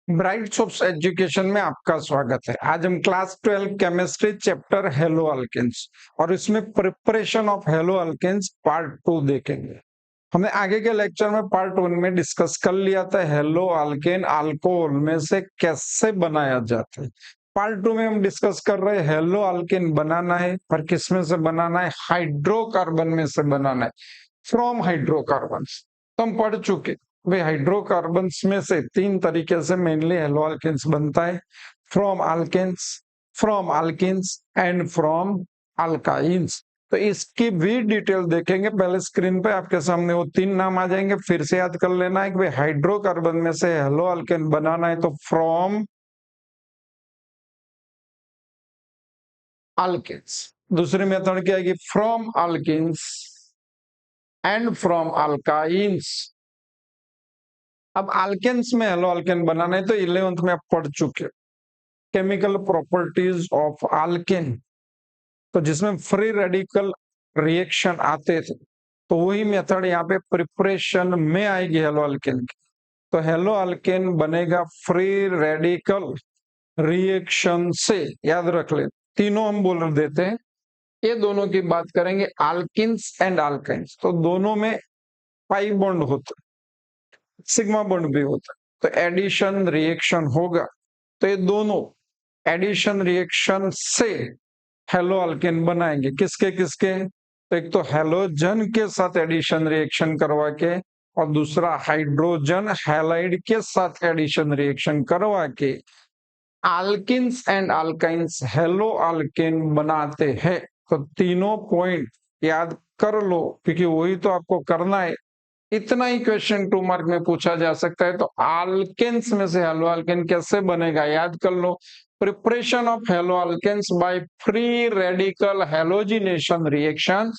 Bright of education में आपका स्वागत है। आज हम class 12 chemistry chapter haloalkanes और इसमें preparation of hello alkanes part 2 देखेंगे। हमने आगे के लेक्चर में पार्ट 1 में डिस्कस कर लिया था हेलो अल्केन अल्कोहल में से कैसे बनाया जाता है। पार्ट 2 में हम डिस्कस कर रहे हैं हेलो अल्केन बनाना है, पर किसमें से बनाना है? हाइड्रोकार्बन में से बनाना है, फ्रॉम हाइड्रोकार्बन। तो हम पढ़ चुके वे हाइड्रोकार्बन्स में से 3 तरीके से मेनली हेलो अल्केन्स बनता है, from alkanes, from alkenes and from alkynes. तो इसकी भी डिटेल देखेंगे। पहले स्क्रीन पे आपके सामने वो 3 नाम आ जाएंगे, फिर से याद कर लेना है कि भाई हाइड्रोकार्बन में से हेलो अल्केन बनाना है तो फ्रॉम अल्किन्स। दूसरी मेथड क्या है? From alkenes and from alkynes. अब अल्केन्स में हेलो अल्केन बनाना है तो 11th में आप पढ़ चुके केमिकल प्रॉपर्टीज ऑफ अल्केन, तो जिसमें फ्री रेडिकल रिएक्शन आते थे, तो वही मेथड यहाँ पे प्रिपरेशन में आएगी हेलो अल्केन की। तो हेलो अल्केन बनेगा फ्री रेडिकल रिएक्शन से। याद रख ले, तीनों हम बोल देते हैं। ये दोनों की बात करेंगे, अल्किन्स एंड अल्काइंस, तो दोनों में पाई बॉन्ड होता है, सिग्मा बॉन्ड भी होता है, तो एडिशन रिएक्शन होगा। तो ये दोनों एडिशन रिएक्शन से हेलो अल्केन बनाएंगे। किसके किसके? तो एक तो हेलोजन के साथ एडिशन रिएक्शन करवा के, और दूसरा हाइड्रोजन हैलाइड के साथ एडिशन रिएक्शन करवा के alkenes and alkynes haloalkane बनाते हैं। तो तीनों पॉइंट याद कर लो, क्योंकि वही तो आपको करना है। इतना ही क्वेश्चन 2 मार्क में पूछा जा सकता है। तो अल्केन्स में से हेलो अल्केन कैसे बनेगा याद कर लो। Preparation of hello alkanes by free radical halogenation reaction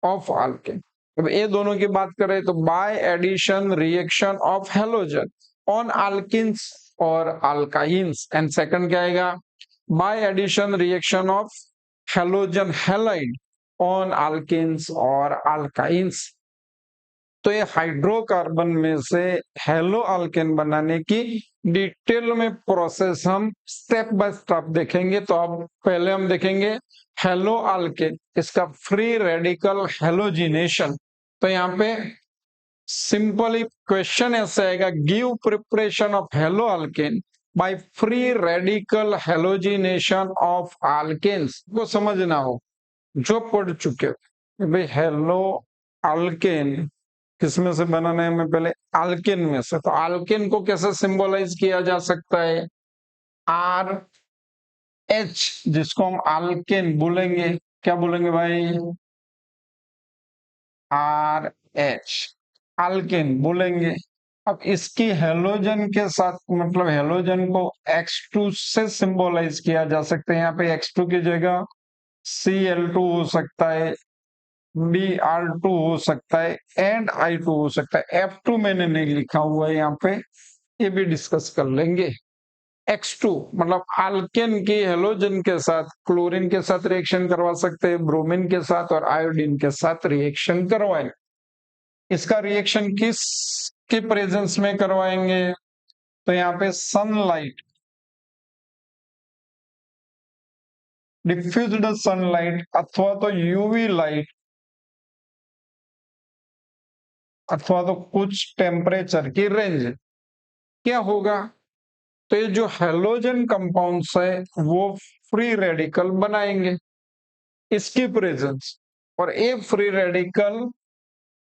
of alkane. अब ये दोनों की बात करें तो by addition reaction of halogen on alkenes और अल्काइंस। एंड सेकंड क्या आएगा? By addition reaction of halogen halide on alkenes और अल्काइंस। तो ये हाइड्रोकार्बन में से हेलो अल्केन बनाने की डिटेल में प्रोसेस हम स्टेप बाय स्टेप देखेंगे। तो अब पहले हम देखेंगे हेलो अल्केन, इसका फ्री रेडिकल हेलोजिनेशन। तो यहाँ पे सिंपली क्वेश्चन ऐसे आएगा, give preparation of hello alkane by free radical halogenation of alkanes. को समझना हो जो पढ़ चुके भाई हेलो अल्केन किसमें से बनाना है? हमें पहले अल्केन में से। तो अल्केन को कैसे सिंबलाइज किया जा सकता है? आर एच, जिसको हम अल्केन बोलेंगे। क्या बोलेंगे भाई? आर एच, अल्केन बोलेंगे। अब इसकी हेलोजन के साथ, मतलब हेलोजन को X2 से सिंबलाइज किया जा सकता है। यहाँ पे X2 की जगह Cl2 हो सकता है, Br2 हो सकता है, एंड I2 हो सकता है। F2 मैंने नहीं लिखा हुआ है यहाँ पे, ये भी डिस्कस कर लेंगे। X2 मतलब अल्केन की हेलोजन के साथ क्लोरीन के साथ रिएक्शन करवा सकते हैं, ब्रोमीन के साथ और आयोडीन के साथ रिएक्शन करवाएं। इसका रिएक्शन किस के प्रेजेंस में करवाएंगे? तो यहाँ पे सनलाइट, डिफ्यूज्ड सनलाइट अथवा तो यूवी लाइट अथवा तो कुछ टेम्परेचर की रेंज। क्या होगा? तो ये जो हेलोजन कंपाउंड्स है वो फ्री रेडिकल बनाएंगे इसकी प्रेजेंस, और ये फ्री रेडिकल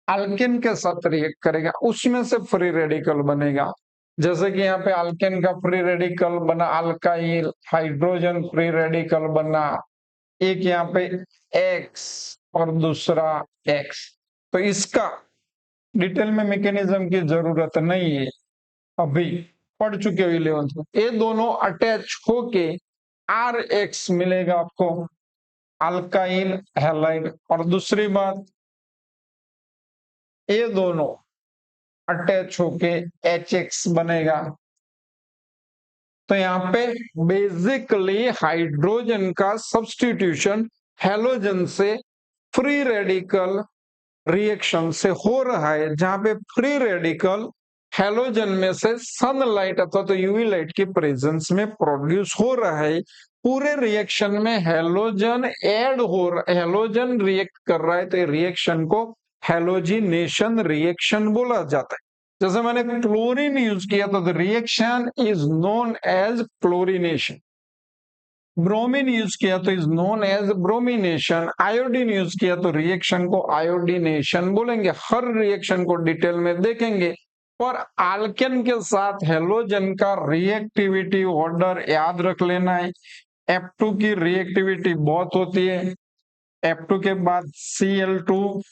अल्केन के साथ रिएक्ट करेगा, उसमें से फ्री रेडिकल बनेगा। जैसे कि यहाँ पे अल्केन का फ्री रेडिकल बना अल्काइल, हाइड्रोजन फ्री रेडिकल बना, एक यहाँ पे X और दूसरा X। तो इसका डिटेल में मैकेनिज्म की जरूरत नहीं है, अभी पढ़ चुके हो 11th में। ये दोनों अटैच होके RX मिलेगा आपको, अल्काइल हैलाइड। और दूसरी बात, ये दोनों अटैच होके HX बनेगा। तो यहाँ पे बेसिकली हाइड्रोजन का सब्स्टिट्यूशन हेलोजन से फ्री रेडिकल रिएक्शन से हो रहा है, जहां पे फ्री रेडिकल हैलोजन में से सनलाइट अथवा तो यूवी लाइट की प्रेजेंस में प्रोड्यूस हो रहा है। पूरे रिएक्शन में हैलोजन रिएक्ट कर रहा है, तो रिएक्शन को हैलोजिनेशन रिएक्शन बोला जाता है। जैसे मैंने क्लोरीन यूज किया तो the reaction is known as chlorination. Bromine use किया तो is known as bromination. Iodine use किया तो रिएक्शन को आयोडीनेशन बोलेंगे। हर रिएक्शन को डिटेल में देखेंगे। और आल्केन के साथ हेलोजन का रिएक्टिविटी ऑर्डर याद रख लेना है। F2 की रिएक्टिविटी बहुत होती है। F2 के बाद Cl2,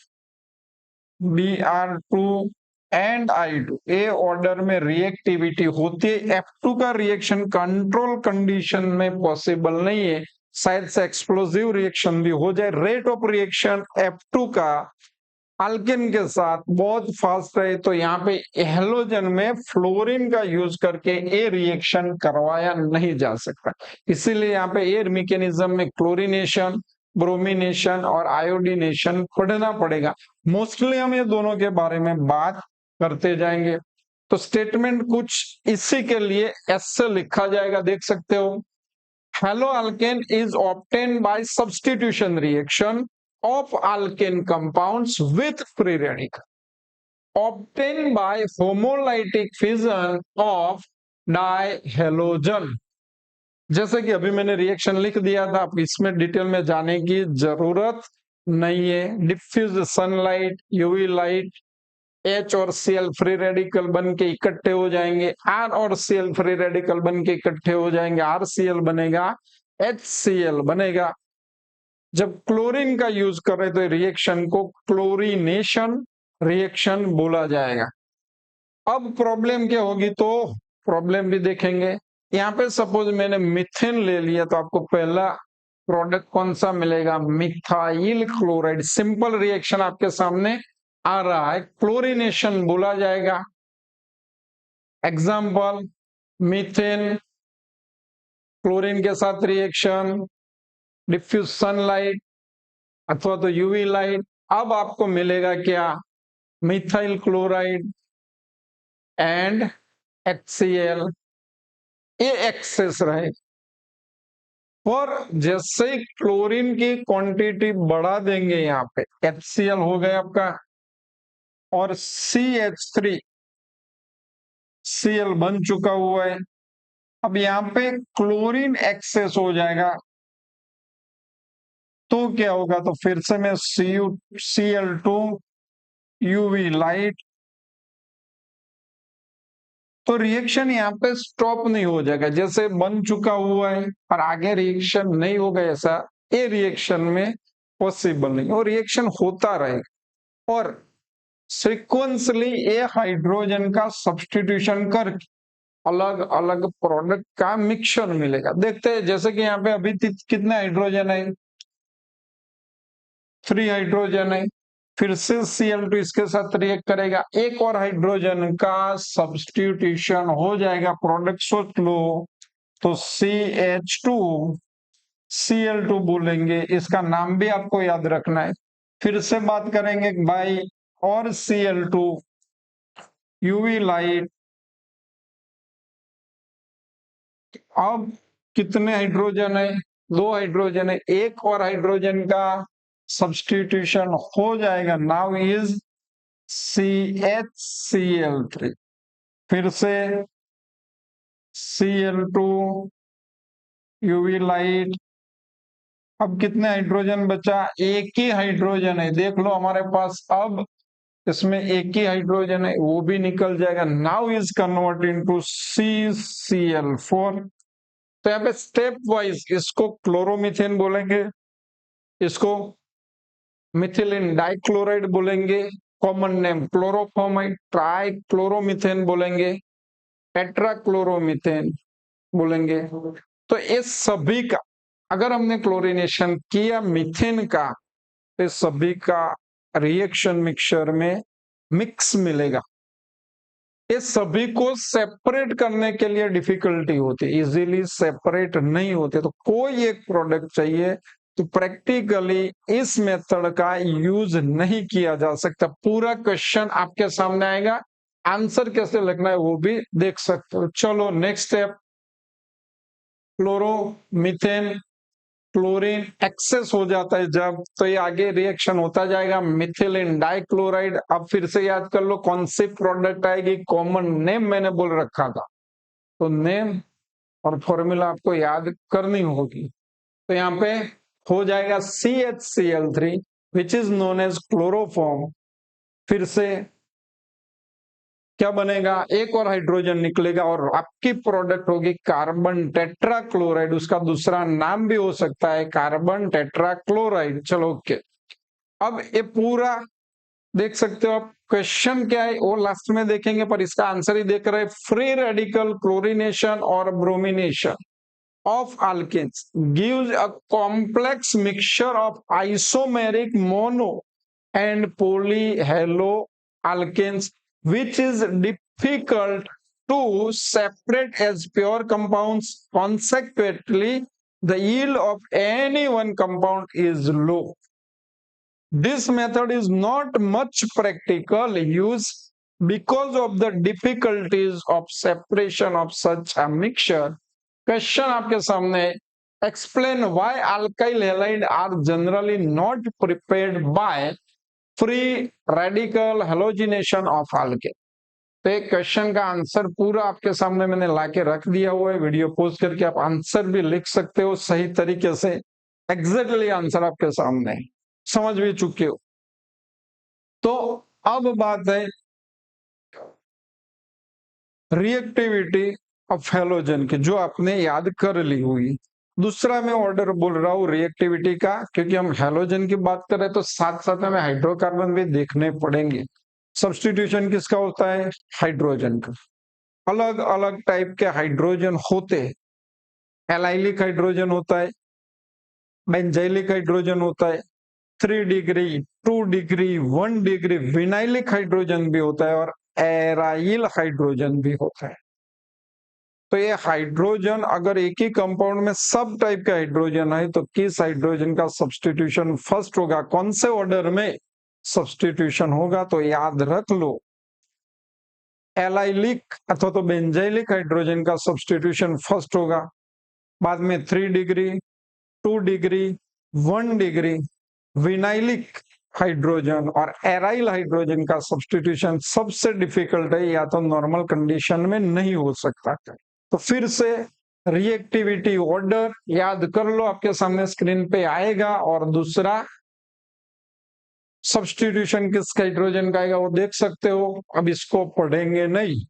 Br2 and I2, A order में रिएक्टिविटी होती है। F2 का रिएक्शन कंट्रोल कंडीशन में पॉसिबल नहीं है, शायद से एक्सप्लोसिव रिएक्शन भी हो जाए। रेट ऑफ रिएक्शन F2 का अल्केन के साथ बहुत फास्ट है, तो यहाँ पे हेलोजन में फ्लोरीन का यूज करके ए रिएक्शन करवाया नहीं जा सकता। इसीलिए यहाँ पे एयर मैकेनिज्म में क्लोरीनेशन, ब्रोमिनेशन और आयोडीनेशन पढ़ना पड़ेगा। मोस्टली हम ये दोनों के बारे में बात करते जाएंगे। तो स्टेटमेंट कुछ इसी के लिए ऐसे लिखा जाएगा, देख सकते हो। Hello alkane is obtained by substitution reaction of alkane compounds with free radical obtained by homolytic fission of dihalogen। जैसे कि अभी मैंने रिएक्शन लिख दिया था, आप इसमें डिटेल में जाने की जरूरत नहीं है। Diffuse sunlight, UV light, H और Cl फ्री रेडिकल बन के इकट्ठे हो जाएंगे, R और Cl फ्री रेडिकल बन के इकट्ठे हो जाएंगे, RCl बनेगा, HCl बनेगा। जब क्लोरीन का यूज कर रहे तो रिएक्शन को क्लोरीनेशन रिएक्शन बोला जाएगा। अब प्रॉब्लम क्या होगी, तो प्रॉब्लम भी देखेंगे। यहाँ पे सपोज मैंने मिथेन ले लिया, तो आपको पहला प्रोडक्ट कौन सा मिलेगा, मिथाइल क्लोराइड। सिंपल रिएक्शन आपके सामने आ रहा है, क्लोरीनेशन बोला जाएगा। एग्जाम्पल, मीथेन क्लोरीन के साथ रिएक्शन, डिफ्यूज सनलाइट अथवा तो यूवी लाइट। अब आपको मिलेगा क्या, मिथाइल क्लोराइड एंड HCl, ये एक्सेस रहे। और जैसे ही क्लोरीन की क्वांटिटी बढ़ा देंगे, यहाँ पे HCl हो गया आपका और CH3, Cl बन चुका हुआ है। अब यहाँ पे क्लोरीन एक्सेस हो जाएगा, तो क्या होगा, तो फिर से मैं Cl2 यूवी लाइट, तो रिएक्शन यहाँ पे स्टॉप नहीं हो जाएगा। जैसे बन चुका हुआ है और आगे रिएक्शन नहीं होगा, ऐसा ये रिएक्शन में पॉसिबल नहीं, और रिएक्शन होता रहेगा। और सीक्वेंसली ये हाइड्रोजन का सब्स्टिट्यूशन करके अलग अलग प्रोडक्ट का मिक्सचर मिलेगा। देखते हैं, जैसे कि यहाँ पे अभी कितने हाइड्रोजन है, 3 हाइड्रोजन है। फिर से Cl2 इसके साथ रिएक्ट करेगा, एक और हाइड्रोजन का सब्स्टिट्यूशन हो जाएगा, प्रोडक्ट सोच लो, तो CH2 Cl2 बोलेंगे। इसका नाम भी आपको याद रखना है। फिर से बात करेंगे भाई, और Cl2 यूवी लाइट। अब कितने हाइड्रोजन है, 2 हाइड्रोजन है, एक और हाइड्रोजन का सब्स्टिट्यूशन हो जाएगा, नाउ इज CHCl3। फिर से Cl2 यूवी लाइट। अब कितने हाइड्रोजन बचा, एक ही हाइड्रोजन है, देख लो हमारे पास। अब इसमें एक ही हाइड्रोजन है, वो भी निकल जाएगा, now is convert into CCl4। तो यहाँ पे स्टेप वाइज इसको क्लोरोमीथेन बोलेंगे, इसको मिथिलीन डाइक्लोराइड बोलेंगे, कॉमन नेम क्लोरोफॉर्माइड, ट्राई क्लोरोमीथेन बोलेंगे, टेट्राक्लोरोमीथेन बोलेंगे। तो इस सभी का अगर हमने क्लोरीनेशन किया मीथेन का, तो इस सभी का रिएक्शन मिक्सचर में मिक्स मिलेगा। इस सभी को सेपरेट करने के लिए डिफिकल्टी होती है, इजीली सेपरेट नहीं होते। तो कोई एक प्रोडक्ट चाहिए, तो प्रैक्टिकली इस मेथड का यूज नहीं किया जा सकता। पूरा क्वेश्चन आपके सामने आएगा, आंसर कैसे लिखना है वो भी देख सकते हो। चलो next step, chloromethane chlorine excess हो जाता है जब, तो ये आगे रिएक्शन होता जाएगा मिथिलीन डाइक्लोराइड। अब फिर से याद कर लो कौन सी प्रोडक्ट आएगी, कॉमन नेम मैंने बोल रखा था, तो नेम और फॉर्मूला आपको याद करनी होगी। तो यहाँ पे हो जाएगा CHCl3 which is known as chloroform. फिर से क्या बनेगा, एक और हाइड्रोजन निकलेगा और आपकी प्रोडक्ट होगी कार्बन टेट्राक्लोराइड। उसका दूसरा नाम भी हो सकता है कार्बन टेट्राक्लोराइड। चलो ओके। अब ये पूरा देख सकते हो आप, क्वेश्चन क्या है वो लास्ट में देखेंगे, पर इसका आंसर ही देख रहे हैं। फ्री रेडिकल क्लोरीनेशन और bromination of alkenes gives a complex mixture of isomeric mono and polyhaloalkanes which is difficult to separate as pure compounds. Consequently, the yield of any one compound is low. This method is not much practical use because of the difficulties of separation of such a mixture. Question आपके सामने, explain why alkyl halide are generally not prepared by free radical halogenation of alkane. तो एक question का answer पूरा आपके सामने मैंने लाके रख दिया हुआ है, वीडियो पोस्ट करके आप आंसर भी लिख सकते हो सही तरीके से। एग्जैक्टली आंसर आपके सामने है, समझ भी चुके हो। तो अब बात है रिएक्टिविटी ऑफ हैलोजन की, जो आपने याद कर ली हुई। दूसरा मैं ऑर्डर बोल रहा हूँ रिएक्टिविटी का, क्योंकि हम हैलोजन की बात कर रहे हैं तो साथ साथ हमें हाइड्रोकार्बन भी देखने पड़ेंगे। सब्स्टिट्यूशन किसका होता है, हाइड्रोजन का। अलग अलग टाइप के हाइड्रोजन होते हैं, एलाइलिक हाइड्रोजन होता है, बेंजाइलिक हाइड्रोजन होता है, 3 degree 2 degree 1 degree vinylic hydrogen भी होता है, और एराइल हाइड्रोजन भी होता है। तो ये हाइड्रोजन अगर एक ही कंपाउंड में सब टाइप के हाइड्रोजन है तो किस हाइड्रोजन का सब्स्टिट्यूशन फर्स्ट होगा, कौन से ऑर्डर में सब्स्टिट्यूशन होगा, तो याद रख लो एलाइलिक अथवा तो बेंजाइलिक हाइड्रोजन का सब्स्टिट्यूशन फर्स्ट होगा, बाद में 3 degree 2 degree 1 degree vinylic hydrogen और एराइल हाइड्रोजन का सब्स्टिट्यूशन सबसे डिफिकल्ट है, या तो नॉर्मल कंडीशन में नहीं हो सकता। तो फिर से रिएक्टिविटी ऑर्डर याद कर लो, आपके सामने स्क्रीन पे आएगा, और दूसरा सब्स्टिट्यूशन किस हाइड्रोजन का आएगा वो देख सकते हो। अब इसको पढ़ेंगे नहीं,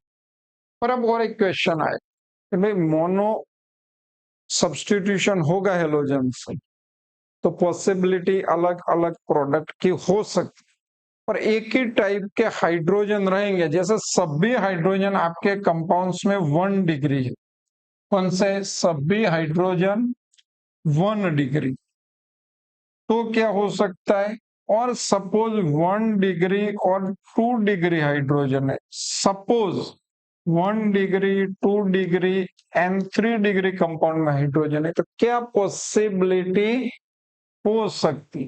पर अब और एक क्वेश्चन आए कि भाई मोनो सब्स्टिट्यूशन होगा हेलोजन से तो पॉसिबिलिटी अलग अलग प्रोडक्ट की हो सकती, पर एक ही टाइप के हाइड्रोजन रहेंगे। जैसे सभी हाइड्रोजन आपके कंपाउंड्स में 1 डिग्री है, कौन से, सभी हाइड्रोजन 1 डिग्री, तो क्या हो सकता है, और सपोज 1 डिग्री और 2 डिग्री हाइड्रोजन है, suppose 1 degree 2 degree and 3 degree compound में हाइड्रोजन है, तो क्या पॉसिबिलिटी हो सकती।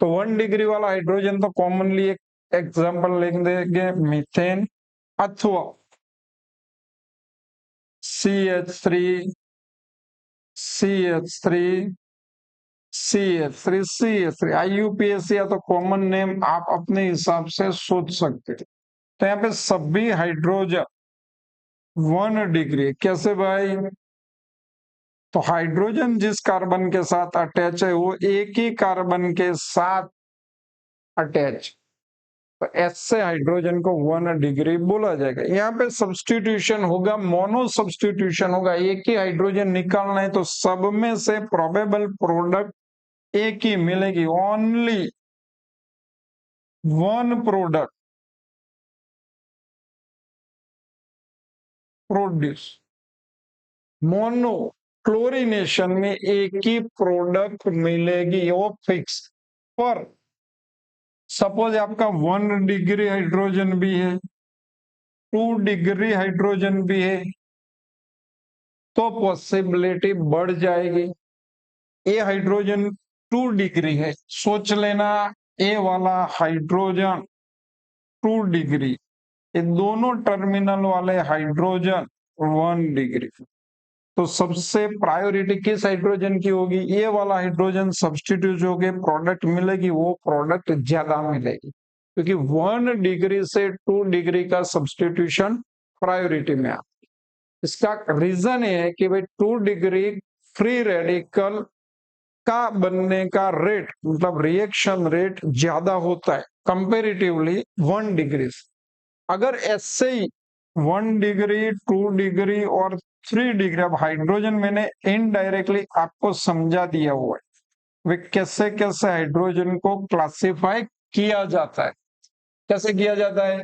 तो 1 डिग्री वाला हाइड्रोजन तो कॉमनली एक एग्जांपल लिख देंगे मीथेन अथवा CH3 CH3 CH3 IUPAC, या तो कॉमन नेम आप अपने हिसाब से सोच सकते हैं। तो यहाँ पे सभी हाइड्रोजन 1 डिग्री, कैसे भाई, तो हाइड्रोजन जिस कार्बन के साथ अटैच है वो एक ही कार्बन के साथ अटैच, तो ऐसे हाइड्रोजन को 1 डिग्री बोला जाएगा। यहाँ पे सब्स्टिट्यूशन होगा, मोनो सब्स्टिट्यूशन होगा, एक ही हाइड्रोजन निकालना है तो सब में से प्रोबेबल प्रोडक्ट एक ही मिलेगी, only 1 product produce. Mono chlorination में एक ही प्रोडक्ट मिलेगी, वो फिक्स। पर सपोज आपका 1 डिग्री हाइड्रोजन भी है, 2 डिग्री हाइड्रोजन भी है, तो पॉसिबिलिटी बढ़ जाएगी। ए हाइड्रोजन 2 डिग्री है, सोच लेना ए वाला हाइड्रोजन 2 डिग्री, ये दोनों टर्मिनल वाले हाइड्रोजन 1 डिग्री। तो सबसे प्रायोरिटी किस हाइड्रोजन की होगी? ये वाला हाइड्रोजन सब्स्टिट्यूट जो के प्रोडक्ट मिलेगी वो प्रोडक्ट ज्यादा मिलेगी, क्योंकि 1 डिग्री से 2 डिग्री का सब्स्टिट्यूशन प्रायोरिटी में आता है। इसका रीजन ये है कि भाई 2 डिग्री फ्री रेडिकल का बनने का रेट, मतलब रिएक्शन रेट ज्यादा होता है कंपेरेटिवली 1 डिग्री से। अगर ऐसे ही 1 डिग्री, 2 डिग्री और 3 डिग्री, अब हाइड्रोजन मैंने इनडायरेक्टली आपको समझा दिया हुआ है वे कैसे कैसे हाइड्रोजन को क्लासिफाई किया जाता है। कैसे किया जाता है?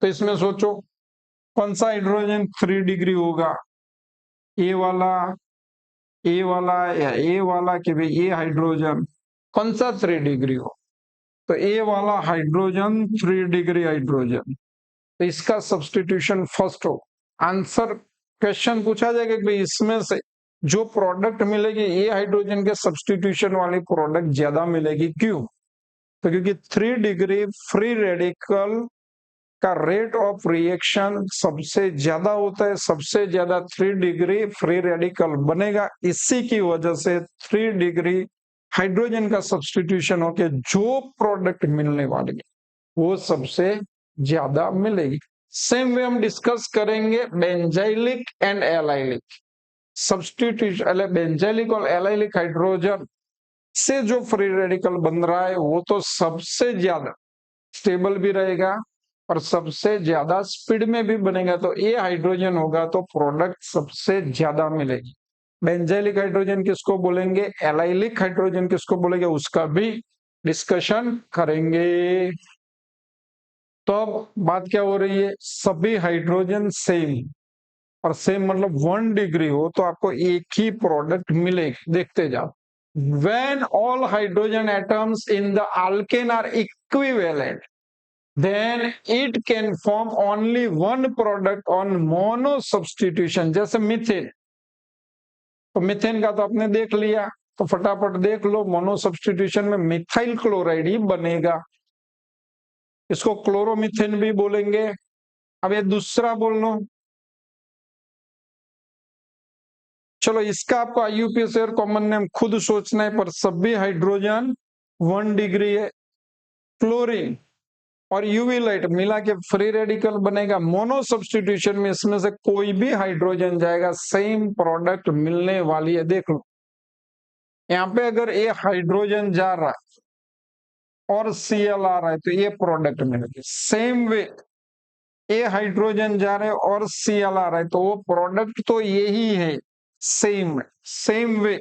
तो इसमें सोचो कौन सा हाइड्रोजन 3 डिग्री होगा, ए वाला, ए वाला या ए वाला, कि भाई ये हाइड्रोजन कौन सा 3 डिग्री हो? तो ए वाला हाइड्रोजन 3 डिग्री हाइड्रोजन, तो इसका सब्स्टिट्यूशन फर्स्ट हो। आंसर क्वेश्चन पूछा जाएगा कि भाई इसमें से जो प्रोडक्ट मिलेगी ये हाइड्रोजन के सब्स्टिट्यूशन वाली प्रोडक्ट ज्यादा मिलेगी। क्यों? तो क्योंकि 3 डिग्री फ्री रेडिकल का रेट ऑफ रिएक्शन सबसे ज्यादा होता है, सबसे ज्यादा 3 डिग्री फ्री रेडिकल बनेगा। इसी की वजह से 3 डिग्री हाइड्रोजन का सब्स्टिट्यूशन होके जो प्रोडक्ट मिलने वाली है वो सबसे ज्यादा मिलेगी। सेम वे हम डिस्कस करेंगे benzylic and allylic substitution. Benzylic और एलाइलिक हाइड्रोजन से जो फ्री रेडिकल बन रहा है वो तो सबसे ज्यादा स्टेबल भी रहेगा और सबसे ज्यादा स्पीड में भी बनेगा। तो ये हाइड्रोजन होगा तो प्रोडक्ट सबसे ज्यादा मिलेगी। बेंजाइलिक हाइड्रोजन किसको बोलेंगे, एलाइलिक हाइड्रोजन किसको बोलेंगे, उसका भी डिस्कशन करेंगे। तो अब बात क्या हो रही है, सभी हाइड्रोजन सेम, और सेम मतलब 1 डिग्री हो तो आपको एक ही प्रोडक्ट मिलेगी। देखते जाओ। When all hydrogen atoms in the alkane are equivalent, then it can form only one product on mono substitution। जैसे मीथेन, तो मीथेन का तो आपने देख लिया, तो फटाफट देख लो मोनो सब्स्टिट्यूशन में मिथाइल क्लोराइड ही बनेगा, इसको क्लोरोमीथेन भी बोलेंगे। अब ये दूसरा बोल लो, चलो इसका आपको आईयूपीएसी और कॉमन नेम खुद सोचना है, पर सभी हाइड्रोजन 1 डिग्री है। क्लोरीन और यूवी लाइट मिला के फ्री रेडिकल बनेगा। मोनो सब्स्टिट्यूशन में इसमें से कोई भी हाइड्रोजन जाएगा सेम प्रोडक्ट मिलने वाली है। देख लो यहाँ पे अगर ये हाइड्रोजन जा रहा है और सीएल आ रहा है तो ये प्रोडक्ट मिलेगी। सेम वे ये हाइड्रोजन जा रहे हैं और सीएल आ रहा है तो वो प्रोडक्ट तो यही है, सेम। सेम वे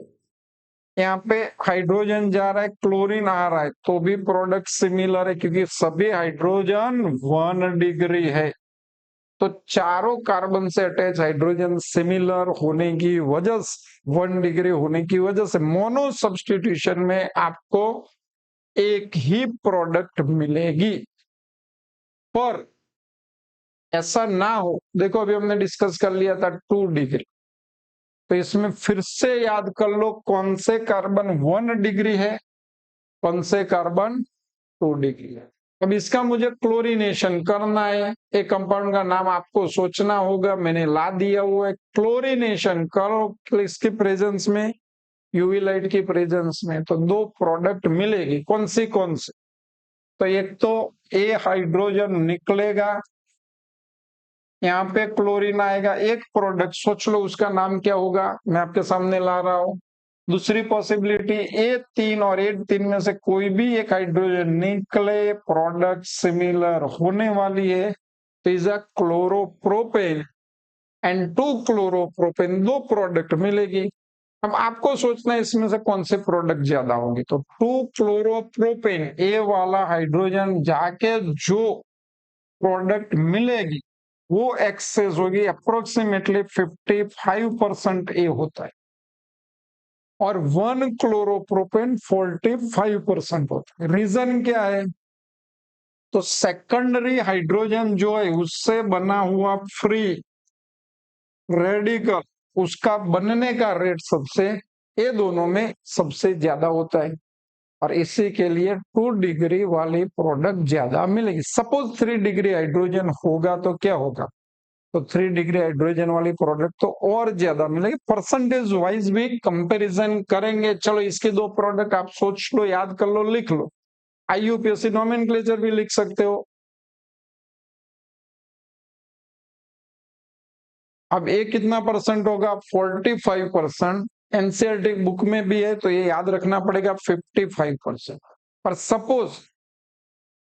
यहाँ पे हाइड्रोजन जा रहा है, क्लोरीन आ रहा है तो भी प्रोडक्ट सिमिलर है, क्योंकि सभी हाइड्रोजन 1 डिग्री है। तो चारों कार्बन से अटैच हाइड्रोजन सिमिलर होने की वजह से, 1 डिग्री होने की वजह से मोनो सब्स्टिट्यूशन में आपको एक ही प्रोडक्ट मिलेगी। पर ऐसा ना हो, देखो अभी हमने डिस्कस कर लिया था 2 डिग्री, तो इसमें फिर से याद कर लो कौन से कार्बन 1 डिग्री है, कौन से कार्बन 2 डिग्री है। अब इसका मुझे क्लोरीनेशन करना है, एक कंपाउंड का नाम आपको सोचना होगा, मैंने ला दिया हुआ है। क्लोरीनेशन करो इसकी प्रेजेंस में, यूवी लाइट की प्रेजेंस में, तो दो प्रोडक्ट मिलेगी। कौन सी? तो एक तो ए हाइड्रोजन निकलेगा, यहाँ पे क्लोरीन आएगा, एक प्रोडक्ट सोच लो उसका नाम क्या होगा, मैं आपके सामने ला रहा हूं। दूसरी पॉसिबिलिटी A3 और A3 में से कोई भी एक हाइड्रोजन निकले, प्रोडक्ट सिमिलर होने वाली है, तो is a chloropropane and 2 chloropropane, दो प्रोडक्ट मिलेगी। अब आपको सोचना है इसमें से कौन से प्रोडक्ट ज्यादा होंगे। तो 2 क्लोरोप्रोपेन ए वाला हाइड्रोजन जाके जो प्रोडक्ट मिलेगी वो एक्सेस होगी, अप्रोक्सीमेटली 55% ए होता है, और 1 क्लोरोप्रोपेन 45% होता है। रीजन क्या है? तो सेकेंडरी हाइड्रोजन जो है उससे बना हुआ फ्री रेडिकल, उसका बनने का रेट सबसे, ये दोनों में सबसे ज्यादा होता है। और इसी के लिए 2 डिग्री वाली प्रोडक्ट ज्यादा मिलेगी। सपोज 3 डिग्री हाइड्रोजन होगा तो क्या होगा, तो 3 डिग्री हाइड्रोजन वाली प्रोडक्ट तो और ज्यादा मिलेगी। परसेंटेज वाइज भी कंपैरिजन करेंगे। चलो इसके 2 प्रोडक्ट आप सोच लो, याद कर लो, लिख लो। आईयूपीएससी नोमेनक्लेचर भी लिख सकते हो। अब ये कितना परसेंट होगा, 45%। एनसीईआरटी बुक में भी है तो ये याद रखना पड़ेगा 55%। पर सपोज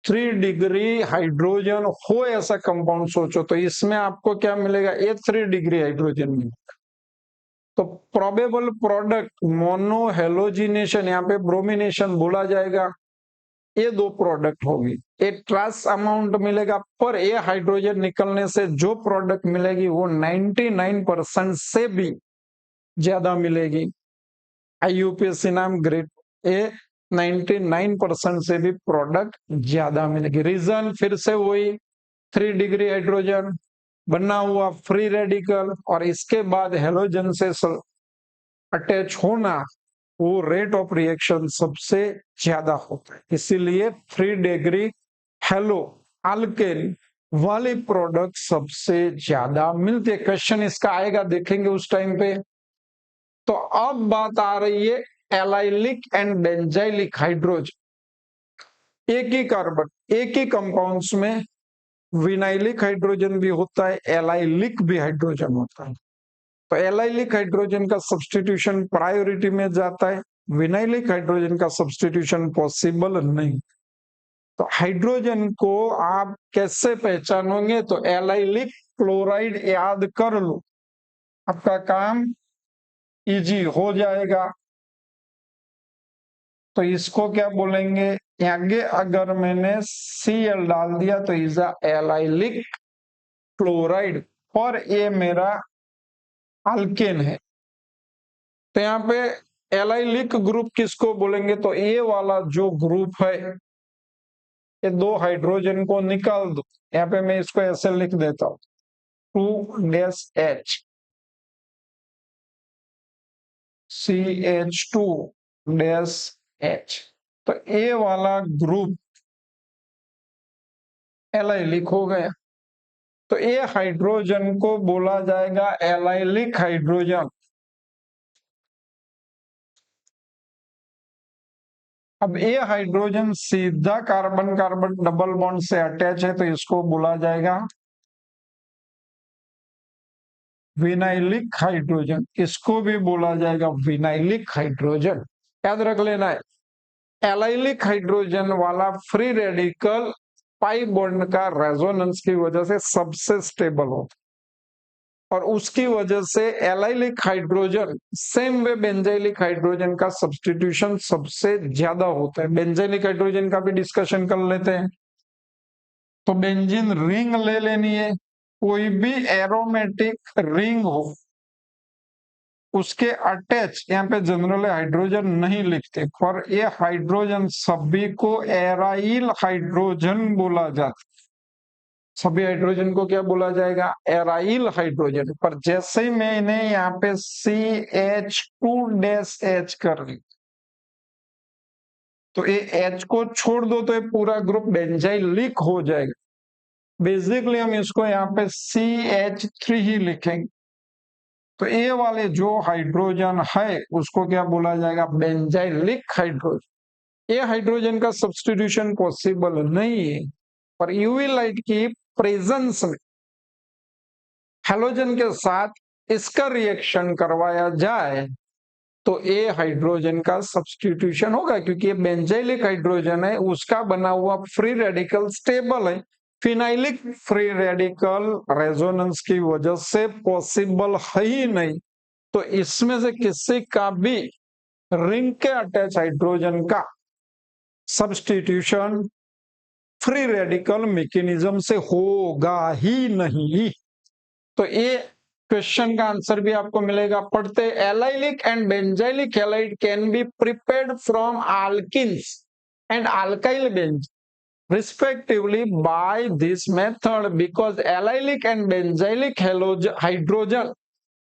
3 डिग्री हाइड्रोजन हो ऐसा कंपाउंड सोचो, तो इसमें आपको क्या मिलेगा, ये 3 डिग्री हाइड्रोजन मिलेगा। तो प्रोबेबल प्रोडक्ट मोनोहेलोजिनेशन, यहाँ पे ब्रोमिनेशन बोला जाएगा, ये 2 प्रोडक्ट होगी। एक ट्रांस अमाउंट मिलेगा पर ये हाइड्रोजन निकलने से जो प्रोडक्ट मिलेगी वो 99% से भी ज्यादा मिलेगी। आईयूपीएससी नाम ग्रेड ए 99% से भी प्रोडक्ट ज्यादा मिलेगी। रीजन फिर से वही, 3 डिग्री हाइड्रोजन बना हुआ फ्री रेडिकल और इसके बाद हेलोजन से अटैच होना, वो रेट ऑफ रिएक्शन सबसे ज्यादा होता है। इसीलिए 3 डिग्री हेलो अल्केन वाली प्रोडक्ट सबसे ज्यादा मिलती है। क्वेश्चन इसका आएगा, देखेंगे उस टाइम पे। तो अब बात आ रही है एलाइलिक एंड बेंजाइलिक हाइड्रोजन। एक ही कार्बन, एक ही कंपाउंड्स में विनाइलिक हाइड्रोजन भी होता है, एलाइलिक भी हाइड्रोजन होता है। तो एलाइलिक हाइड्रोजन का सब्स्टिट्यूशन प्रायोरिटी में जाता है, विनाइलिक हाइड्रोजन का सब्स्टिट्यूशन पॉसिबल नहीं। तो हाइड्रोजन को आप कैसे पहचानोगे, तो एलाइलिक क्लोराइड याद कर लो, आपका काम इजी हो जाएगा। तो इसको क्या बोलेंगे, आगे अगर मैंने Cl डाल दिया तो इज एलाइलिक क्लोराइड, और ये मेरा अल्केन है। तो यहाँ पे एलाइलिक ग्रुप किसको बोलेंगे, तो ये वाला जो ग्रुप है, ये 2 हाइड्रोजन को निकाल दो। यहाँ पे मैं इसको ऐसे लिख देता हूं, 2-H CH2-H। तो ये वाला ग्रुप एलाइलिक हो गया। तो ये हाइड्रोजन को बोला जाएगा एलाइलिक हाइड्रोजन। अब ये हाइड्रोजन सीधा कार्बन कार्बन डबल बॉन्ड से अटैच है, तो इसको बोला जाएगा विनाइलिक हाइड्रोजन। इसको भी बोला जाएगा विनाइलिक हाइड्रोजन, याद रख लेना है। एलाइलिक हाइड्रोजन वाला फ्री रेडिकल पाई बॉन्ड का रेजोनेंस की वजह से सबसे स्टेबल होता है, और उसकी वजह से allylic hydrogen same way benzylic hydrogen का सब्स्टिट्यूशन सबसे ज्यादा होता है। बेंजाइलिक हाइड्रोजन का भी डिस्कशन कर लेते हैं। तो बेंजीन रिंग ले लेनी है, कोई भी एरोमेटिक रिंग हो उसके अटैच, यहाँ पे जनरल हाइड्रोजन नहीं लिखते, पर ये हाइड्रोजन सभी को एराइल हाइड्रोजन बोला जाता है। सभी हाइड्रोजन को क्या बोला जाएगा, एराइल हाइड्रोजन। पर जैसे ही मैंने यहाँ पे CH2-H कर ली, तो ये H को छोड़ दो तो ये पूरा ग्रुप बेंजाइलिक हो जाएगा। बेसिकली हम इसको यहाँ पे CH3 ही लिखेंगे। तो ये वाले जो हाइड्रोजन है उसको क्या बोला जाएगा, बेंजाइलिक हाइड्रोजन। ये हाइड्रोजन का सब्स्टिट्यूशन पॉसिबल नहीं है, पर यूवी लाइट की प्रेजेंस में हेलोजन के साथ इसका रिएक्शन करवाया जाए तो ये हाइड्रोजन का सब्स्टिट्यूशन होगा, क्योंकि ये बेंजाइलिक हाइड्रोजन है, उसका बना हुआ फ्री रेडिकल स्टेबल है। फिनाइलिक फ्री रेडिकल रेजोनेंस की वजह से पॉसिबल है ही नहीं। तो इसमें से किसी का भी रिंग के अटैच हाइड्रोजन का सब्स्टिट्यूशन फ्री रेडिकल मैकेनिज्म से होगा ही नहीं। तो ये क्वेश्चन का आंसर भी आपको मिलेगा पढ़ते। Allylic and benzylic halide can be prepared from alkenes and alkyl benzenes respectively by this method because allylic and benzylic hydrogen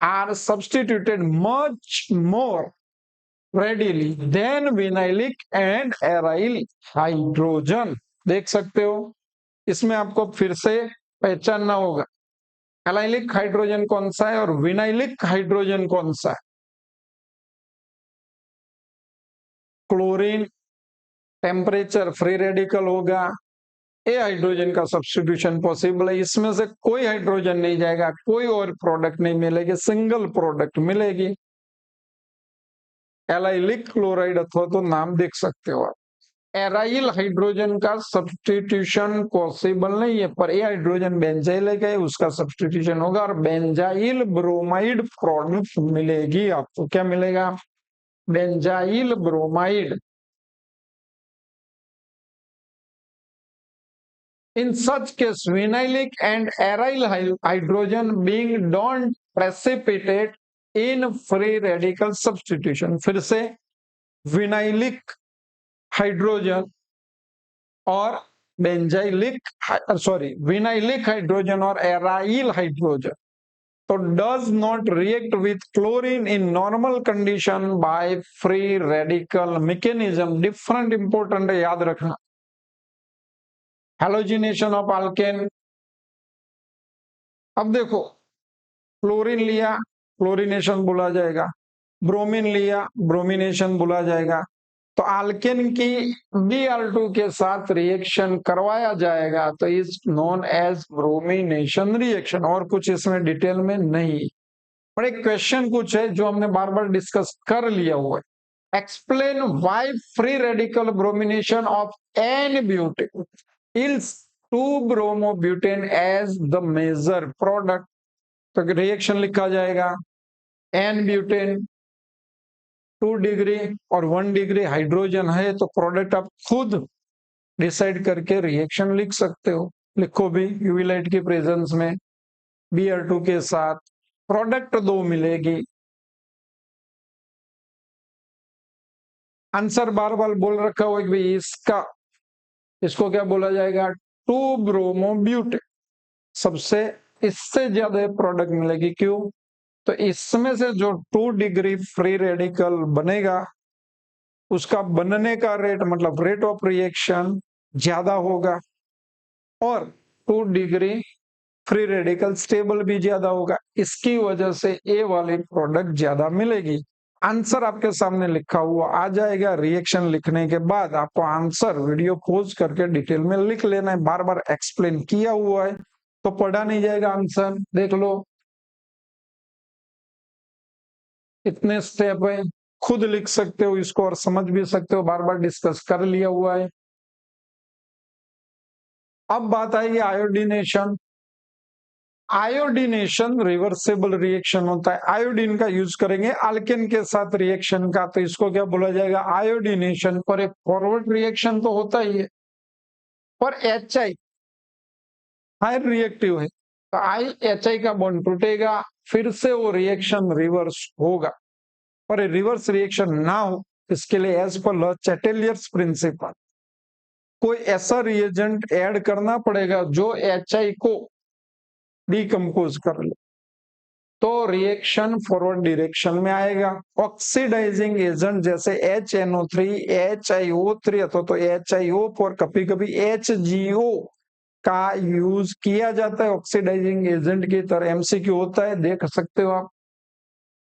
are substituted much more readily than vinylic and aryl hydrogen। देख सकते हो, इसमें आपको फिर से पहचानना होगा allylic hydrogen कौन सा है और विनाइलिक हाइड्रोजन कौन सा है। क्लोरीन टेम्परेचर फ्री रेडिकल होगा, ए हाइड्रोजन का सब्स्टिट्यूशन पॉसिबल है, इसमें से कोई हाइड्रोजन नहीं जाएगा, कोई और प्रोडक्ट नहीं मिलेगी, सिंगल प्रोडक्ट मिलेगी। एलाइलिक क्लोराइड अथवा तो नाम देख सकते हो आप। एराइल हाइड्रोजन का सब्स्टिट्यूशन पॉसिबल नहीं है, पर ए हाइड्रोजन बेंजाइल है, उसका सब्स्टिट्यूशन होगा और बेंजाइल ब्रोमाइड प्रोडक्ट मिलेगी आपको। क्या मिलेगा? Benzyl bromide. In such case, vinylic and aryl hydrogen being don't precipitate in free radical substitution। फिर से विनाइलिक हाइड्रोजन और बेंजाइलिक विनाइलिक हाइड्रोजन और एराइल हाइड्रोजन तो does not react with chlorine in normal condition bye free radical mechanism. Different important है, याद रखना। Halogenation of alkane, अब देखो क्लोरीन लिया क्लोरीनेशन बोला जाएगा, ब्रोमीन लिया ब्रोमिनेशन बोला जाएगा, तो अल्केन की Br2 के साथ रिएक्शन करवाया जाएगा तो is known as bromination reaction. और कुछ इसमें डिटेल में नहीं, पर एक क्वेश्चन कुछ है जो हमने बार बार डिस्कस कर लिया हुआ है। Explain why free radical bromination of n butane yields 2-bromobutane as the major product. तो रिएक्शन लिखा जाएगा एन ब्यूटेन 2 डिग्री और 1 डिग्री हाइड्रोजन है, तो प्रोडक्ट आप खुद डिसाइड करके रिएक्शन लिख सकते हो। लिखो भी, यूवी लाइट की प्रेजेंस में Br2 के साथ प्रोडक्ट 2 मिलेगी। आंसर बार बार बोल रखा हो कि इसको क्या बोला जाएगा? 2-bromobutane। सबसे इससे ज्यादा प्रोडक्ट मिलेगी, क्यों? तो इसमें से जो 2 डिग्री फ्री रेडिकल बनेगा उसका बनने का रेट मतलब रेट ऑफ रिएक्शन ज्यादा होगा और 2 डिग्री फ्री रेडिकल स्टेबल भी ज्यादा होगा, इसकी वजह से ए वाली प्रोडक्ट ज्यादा मिलेगी। आंसर आपके सामने लिखा हुआ आ जाएगा। रिएक्शन लिखने के बाद आपको आंसर वीडियो पॉज करके डिटेल में लिख लेना है, बार बार एक्सप्लेन किया हुआ है तो पढ़ा नहीं जाएगा। आंसर देख लो, इतने स्टेप है, खुद लिख सकते हो इसको और समझ भी सकते हो, बार बार डिस्कस कर लिया हुआ है। अब बात आएगी आयोडीनेशन। आयोडीनेशन रिवर्सेबल रिएक्शन होता है। आयोडीन का यूज करेंगे अल्केन के साथ रिएक्शन का, तो इसको क्या बोला जाएगा? आयोडीनेशन। पर एक फॉरवर्ड रिएक्शन तो होता ही है, पर HI हायर रिएक्टिव है तो HI का बॉन्ड टूटेगा, फिर से वो रिएक्शन रिवर्स होगा। पर रिवर्स रिएक्शन ना हो इसके लिए एज पर ल चैटेलियर्स प्रिंसिपल कोई ऐसा रिएजेंट ऐड करना पड़ेगा जो HI को डिकम्पोज कर ले, तो रिएक्शन फॉरवर्ड डायरेक्शन में आएगा। ऑक्सीडाइजिंग एजेंट जैसे HNO3 HiO3 अथवा तो HiO4 कभी कभी HGO का यूज किया जाता है ऑक्सीडाइजिंग एजेंट की तरह। MCQ होता है, देख सकते हो आप।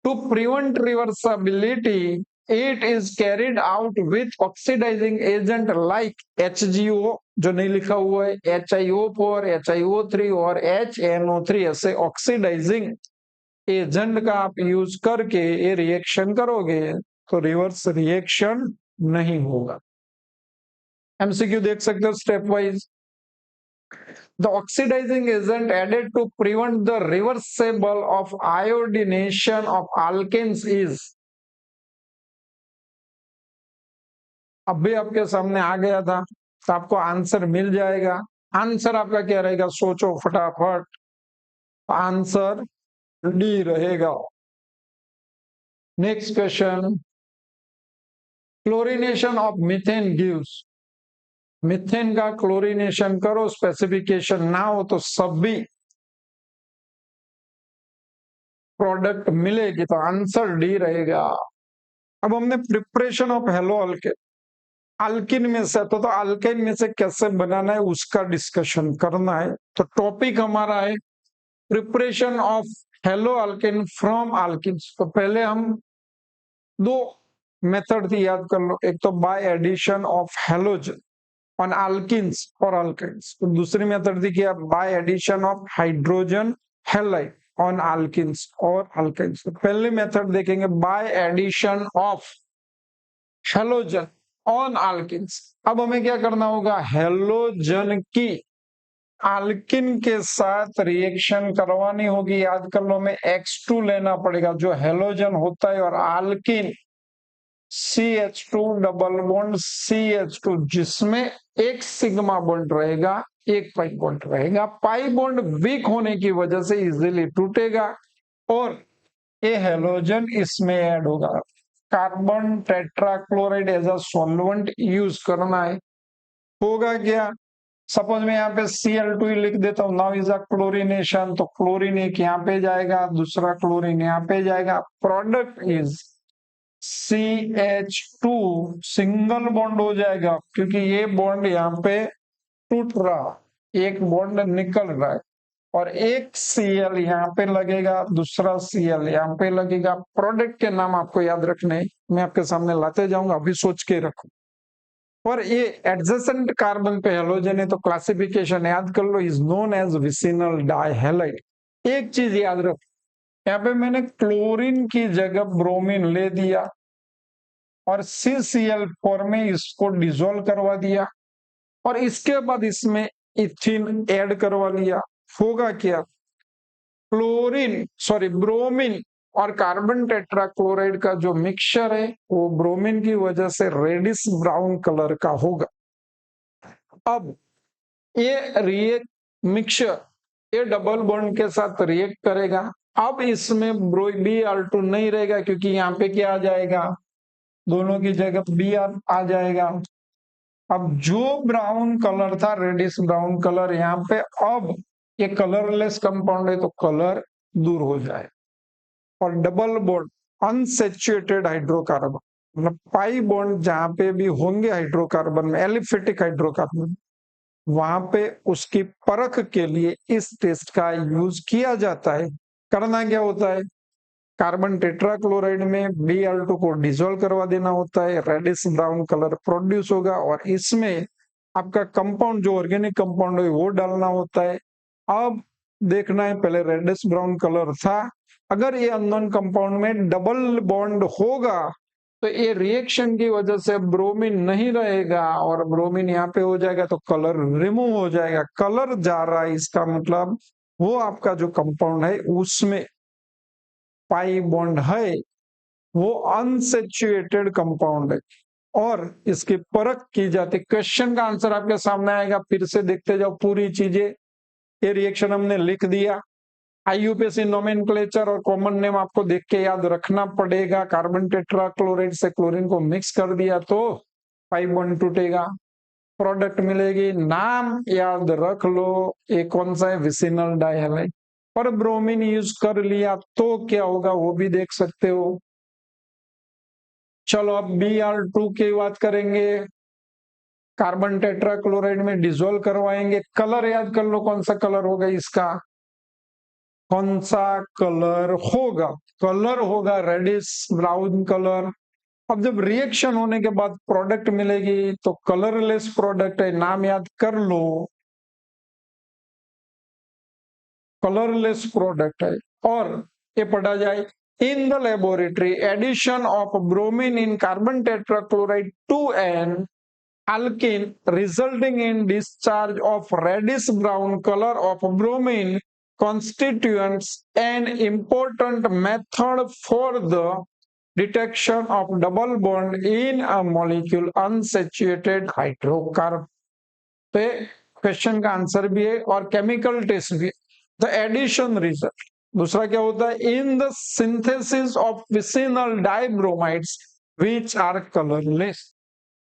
To prevent reversibility it is carried out with oxidizing agent like HGO जो नहीं लिखा हुआ है, HiO4 HiO3 और HNO3 ऐसे ऑक्सीडाइजिंग एजेंट का आप यूज करके ये रिएक्शन करोगे तो रिवर्स रिएक्शन नहीं होगा। MCQ देख सकते हो step wise. The oxidizing agent added to prevent the reversible of iodination of alkanes is, अब भी आपके सामने आ गया था तो आपको आंसर मिल जाएगा। आंसर आपका क्या रहेगा? सोचो फटाफट। आंसर डी रहेगा। Next question, chlorination of methane gives. Methane का क्लोरीनेशन करो, स्पेसिफिकेशन ना हो तो सभी प्रोडक्ट मिलेगी, तो आंसर डी रहेगा। अब हमने preparation of hello alkane, alkene में से तो अल्केन में से कैसे बनाना है उसका डिस्कशन करना है। तो टॉपिक हमारा है preparation of hello alkane from alkenes. तो पहले हम दो मेथड थी याद कर लो, एक तो by addition of halogen on alkenes और अल्काइन्स, तो दूसरी मेथड थी क्या by addition of hydrogen halide on alkenes और अल्काइन्स। तो पहले मेथड देखेंगे by addition of halogen on alkenes. अब हमें क्या करना होगा, हेलोजन की अल्किन के साथ रिएक्शन करवानी होगी। याद कर लो, हमें X2 लेना पड़ेगा जो हेलोजन होता है, और alkene CH2 double bond CH2 जिसमें एक सिग्मा बॉन्ड रहेगा, एक पाई बॉन्ड रहेगा। पाई बॉन्ड वीक होने की वजह से इजीली टूटेगा और ये हेलोजन इसमें ऐड होगा। Carbon tetrachloride as a solvent use करना है। होगा क्या, सपोज मैं यहाँ पे Cl2 ही लिख देता हूँ, नाउ इज अ क्लोरीनेशन, तो क्लोरीन एक यहाँ पे जाएगा, दूसरा क्लोरीन यहाँ पे जाएगा, product is CH2 single bond हो जाएगा क्योंकि ये बॉन्ड यहाँ पे टूट रहा, एक बॉन्ड निकल रहा है, और एक Cl यहाँ पे लगेगा, दूसरा Cl यहाँ पे लगेगा। प्रोडक्ट के नाम आपको याद रखने, मैं आपके सामने लाते जाऊंगा, अभी सोच के रखो। और ये एडजेसेंट कार्बन पे हेलोजन है तो क्लासिफिकेशन याद कर लो, इज नोन एज विसिनल डाइहैलाइड। एक चीज याद रखो, यहाँ पे मैंने क्लोरीन की जगह ब्रोमीन ले दिया और CCl4 में इसको डिसॉल्व करवा दिया, और इसके बाद इसमें इथिन ऐड करवा लिया। होगा क्या, ब्रोमीन और कार्बन टेट्राक्लोराइड का जो मिक्सचर है वो ब्रोमीन की वजह से रेडिश ब्राउन कलर का होगा। अब ये मिक्सचर ये डबल बॉन्ड के साथ रिएक्ट करेगा। अब इसमें Br2 नहीं रहेगा क्योंकि यहाँ पे क्या आ जाएगा, दोनों की जगह Br आ जाएगा। अब जो ब्राउन कलर था, रेडिश ब्राउन कलर, यहाँ पे अब ये कलरलेस कंपाउंड है तो कलर दूर हो जाए। और डबल बॉन्ड अनसेचुएटेड हाइड्रोकार्बन, मतलब पाई बॉन्ड जहां पे भी होंगे हाइड्रोकार्बन में, एलिफेटिक हाइड्रोकार्बन, वहां पे उसकी परख के लिए इस टेस्ट का यूज किया जाता है। करना क्या होता है, कार्बन टेट्राक्लोराइड में Br2 को डिसॉल्व करवा देना होता है, रेडिश ब्राउन कलर प्रोड्यूस होगा, और इसमें आपका कंपाउंड जो ऑर्गेनिक कंपाउंड है वो डालना होता है। अब देखना है, पहले रेडिश ब्राउन कलर था, अगर ये अननोन कंपाउंड में डबल बॉन्ड होगा तो ये रिएक्शन की वजह से ब्रोमीन नहीं रहेगा और ब्रोमीन यहाँ पे हो जाएगा तो कलर रिमूव हो जाएगा। कलर जा रहा है इसका मतलब वो आपका जो कंपाउंड है उसमें पाई बॉन्ड है, वो अनसेचुएटेड कंपाउंड है और इसकी परख की जाती। क्वेश्चन का आंसर आपके सामने आएगा, फिर से देखते जाओ पूरी चीजें। ये रिएक्शन हमने लिख दिया, IUPAC नोमेनक्लेचर और कॉमन नेम आपको देख के याद रखना पड़ेगा। कार्बन टेट्राक्लोराइड से क्लोरीन को मिक्स कर दिया तो पाई बॉन्ड टूटेगा, प्रोडक्ट मिलेगी, नाम याद रख लो, ये कौन सा है, विसिनल डाइहैलाइड। और ब्रोमीन यूज कर लिया तो क्या होगा वो भी देख सकते हो। चलो अब Br2 की बात करेंगे, कार्बन टेट्राक्लोराइड में डिसॉल्व करवाएंगे। कलर याद कर लो, कौन सा कलर होगा इसका, कौन सा कलर होगा, कलर होगा रेडिश ब्राउन कलर। अब जब रिएक्शन होने के बाद प्रोडक्ट मिलेगी तो कलरलेस प्रोडक्ट है, नाम याद कर लो, कलरलेस प्रोडक्ट है। और ये पढ़ा जाए, in the laboratory addition of bromine in carbon tetrachloride to an alkene resulting in discharge of reddish brown color of bromine constituents an important method for the detection of double bond in a molecule unsaturated hydrocarbon। तो question का answer भी है और chemical test भी। The addition result दूसरा क्या होता है, in the synthesis of vicinal dibromides which are colorless,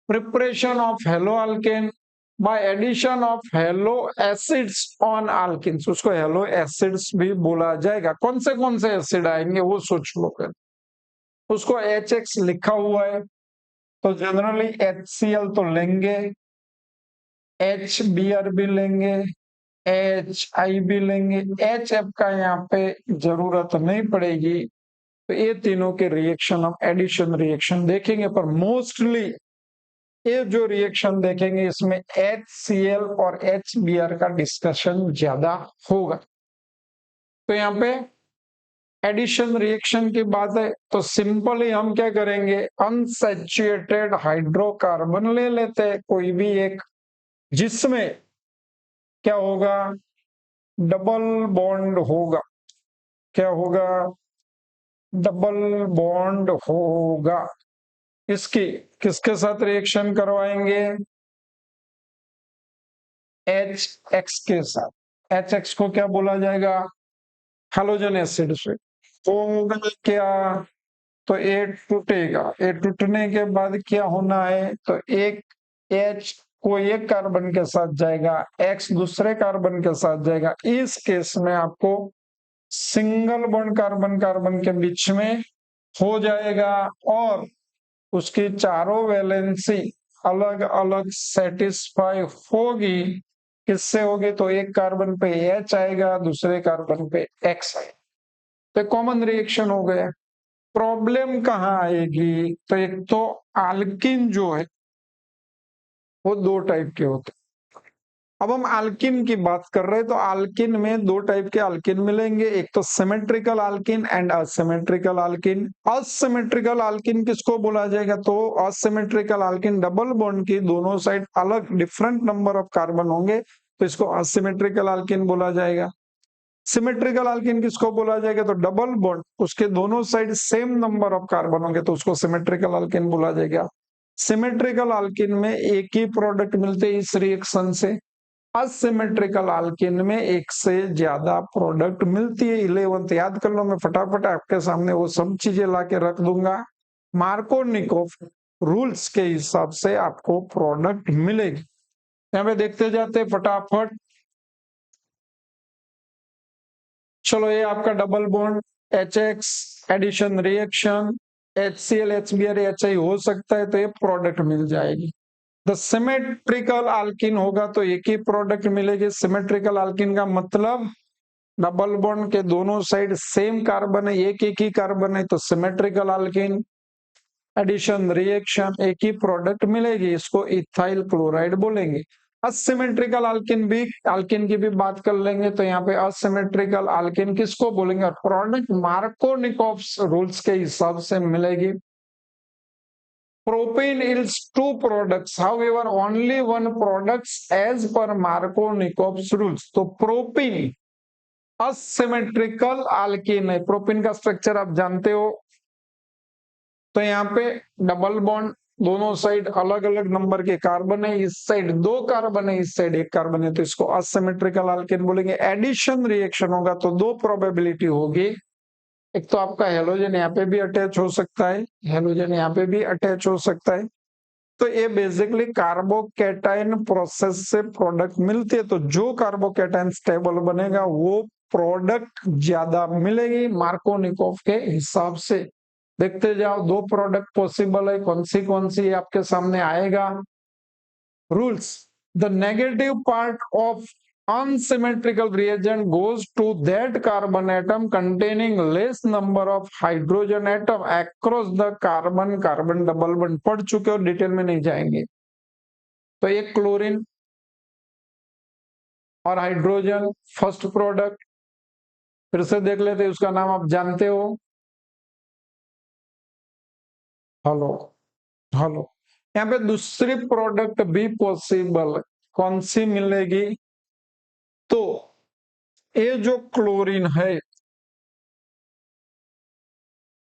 preparation of halo alkane by addition of halo acids on alkenes, उसको halo acids भी बोला जाएगा। कौन से एसिड आएंगे वो सोच लो। उसको HX लिखा हुआ है तो जनरली HCl तो लेंगे, HBr भी लेंगे, HI भी लेंगे, HF का यहाँ पे जरूरत नहीं पड़ेगी। तो ये तीनों के रिएक्शन हम एडिशन रिएक्शन देखेंगे, पर मोस्टली ये जो रिएक्शन देखेंगे इसमें HCl और HBr का डिस्कशन ज्यादा होगा। तो यहाँ पे एडिशन रिएक्शन की बात है तो सिंपली हम क्या करेंगे, अनसैचुरेटेड हाइड्रोकार्बन ले लेते हैं कोई भी एक, जिसमें क्या होगा, डबल बॉन्ड होगा। क्या होगा, डबल बॉन्ड होगा। इसकी किसके साथ रिएक्शन करवाएंगे, HX के साथ। HX को क्या बोला जाएगा, हैलोजन एसिड से। तो होगा क्या, तो ए टूटेगा, ए टूटने के बाद क्या होना है, तो एक H को एक कार्बन के साथ जाएगा, X दूसरे कार्बन के साथ जाएगा। इस केस में आपको सिंगल बॉन्ड कार्बन कार्बन के बीच में हो जाएगा और उसकी चारों वैलेंसी अलग अलग सेटिस्फाई होगी। किससे होगी, तो एक कार्बन पे H आएगा, दूसरे कार्बन पे X आएगा। तो कॉमन रिएक्शन हो गया। प्रॉब्लम कहाँ आएगी, तो एक तो आल्किन जो है वो दो टाइप के होते हैं। अब हम आल्किन की बात कर रहे हैं तो आल्किन में दो टाइप के आल्किन मिलेंगे, एक तो सिमेट्रिकल आल्किन एंड असिमेट्रिकल आल्किन। असिमेट्रिकल आल्किन किसको बोला जाएगा, तो असिमेट्रिकल आल्किन डबल बॉन्ड की दोनों साइड अलग डिफरेंट नंबर ऑफ कार्बन होंगे तो इसको असिमेट्रिकल आल्किन बोला जाएगा। सिमेट्रिकल आल्किन किसको बोला जाएगा, तो डबल बॉन्ड उसके दोनों side same number of carbon होंगे तो उसको सिमेट्रिकल आल्किन बोला जाएगा। सिमेट्रिकल आल्किन में एक ही प्रोडक्ट मिलते हैं इस रिएक्शन से, असिमेट्रिकल आल्किन में एक से ज्यादा प्रोडक्ट मिलती है। 11th याद कर लो, मैं फटाफट आपके सामने वो सब चीजें लाके रख दूंगा। मार्कोनिकोव रूल्स के हिसाब से आपको प्रोडक्ट मिलेगी। यहाँ पे देखते जाते फटाफट। चलो ये आपका double bond HX addition reaction, HCl HBr HI हो सकता है तो ये प्रोडक्ट मिल जाएगी। द सिमेट्रिकल आल्किन होगा तो एक ही प्रोडक्ट मिलेगी। सिमेट्रिकल आल्किन का मतलब डबल बॉन्ड के दोनों साइड सेम कार्बन है, एक एक ही कार्बन है तो सिमेट्रिकल आल्किन। एडिशन रिएक्शन एक ही प्रोडक्ट मिलेगी, इसको इथाइल क्लोराइड बोलेंगे। असिमेट्रिकल आल्किन भी, आल्किन की भी बात कर लेंगे तो यहाँ पे असिमेट्रिकल आल्किन किसको बोलेंगे, प्रोडक्ट मार्कोनिकोव रूल्स के हिसाब से मिलेगी। Propane yields two products, however only one products as per Markovnikov's rules। तो प्रोपीन असिमेट्रिकल आल्कीन है। प्रोपीन का स्ट्रक्चर आप जानते हो। तो यहाँ पे डबल बॉन्ड, दोनों साइड अलग अलग नंबर के कार्बन है, इस साइड दो कार्बन है, इस साइड एक कार्बन है तो इसको असिमेट्रिकल आल्कीन बोलेंगे। एडिशन रिएक्शन होगा तो दो प्रोबेबिलिटी होगी, एक तो आपका हेलोजन यहाँ पे भी अटैच हो सकता है, हेलोजन यहाँ पे भी अटैच हो सकता है। तो ये बेसिकली कार्बोकैटायन प्रोसेस से प्रोडक्ट मिलती है, तो जो कार्बोकैटायन स्टेबल बनेगा वो प्रोडक्ट ज्यादा मिलेगी मार्कोनिकोव के हिसाब से। देखते जाओ, दो प्रोडक्ट पॉसिबल है, कौन सी आपके सामने आएगा। Rules, the negative part of unsymmetrical reagent goes to that carbon atom containing less number of hydrogen atom across the carbon carbon double bond। पढ़ चुके हो, डिटेल में नहीं जाएंगे। तो एक क्लोरीन और हाइड्रोजन फर्स्ट प्रोडक्ट, फिर से देख लेते हैं, उसका नाम आप जानते हो, हेलो हेलो। यहाँ पे दूसरी प्रोडक्ट भी पॉसिबल, कौन सी मिलेगी, तो ये जो क्लोरीन है